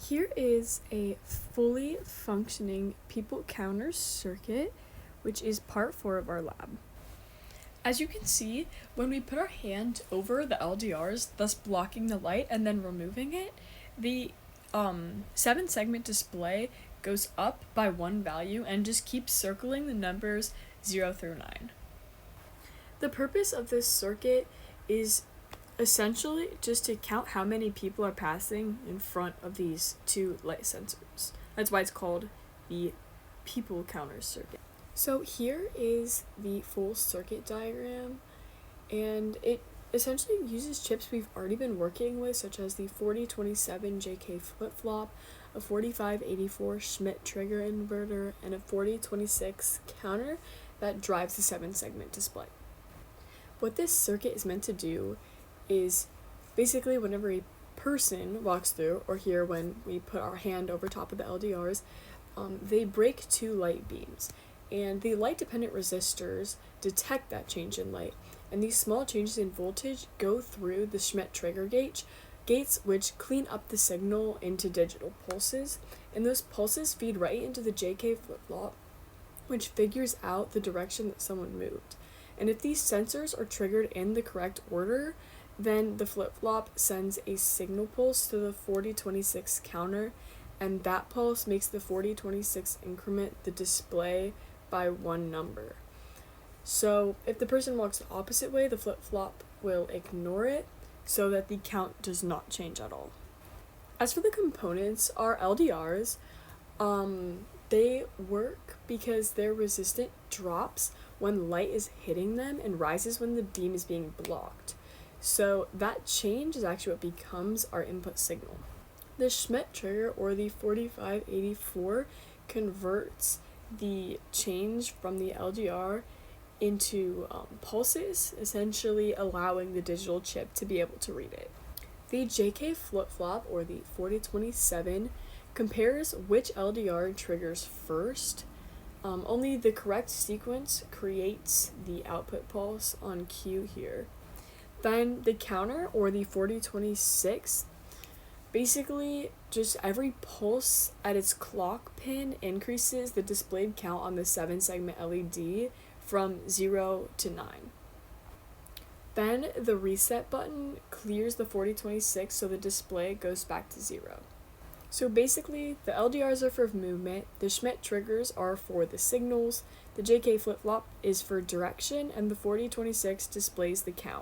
Here is a fully functioning people counter circuit, which is part 4 of our lab. As you can see, when we put our hand over the LDRs, thus blocking the light and then removing it, the 7-segment display goes up by 1 value and just keeps circling the numbers 0 through 9. The purpose of this circuit is essentially just to count how many people are passing in front of these two light sensors. That's why it's called the people counter circuit. So here is the full circuit diagram, and it essentially uses chips we've already been working with, such as the 4027 JK flip-flop, a 4584 Schmitt trigger inverter, and a 4026 counter that drives the 7-segment display. What this circuit is meant to do is basically whenever a person walks through, or here when we put our hand over top of the LDRs, they break 2 light beams, and the light-dependent resistors detect that change in light, and these small changes in voltage go through the Schmitt trigger gates, which clean up the signal into digital pulses, and those pulses feed right into the JK flip-flop, which figures out the direction that someone moved. And if these sensors are triggered in the correct order, then the flip-flop sends a signal pulse to the 4026 counter, and that pulse makes the 4026 increment the display by 1 number. So if the person walks the opposite way, the flip-flop will ignore it so that the count does not change at all. As for the components, our LDRs, they work because their resistance drops when light is hitting them and rises when the beam is being blocked. So that change is actually what becomes our input signal. The Schmitt trigger, or the 4584, converts the change from the LDR into pulses, essentially allowing the digital chip to be able to read it. The JK flip-flop, or the 4027, compares which LDR triggers first. Only the correct sequence creates the output pulse on cue here. Then the counter, or the 4026, basically just every pulse at its clock pin increases the displayed count on the 7-segment LED from 0 to 9. Then the reset button clears the 4026 so the display goes back to 0. So basically, the LDRs are for movement, the Schmitt triggers are for the signals, the JK flip-flop is for direction, and the 4026 displays the count.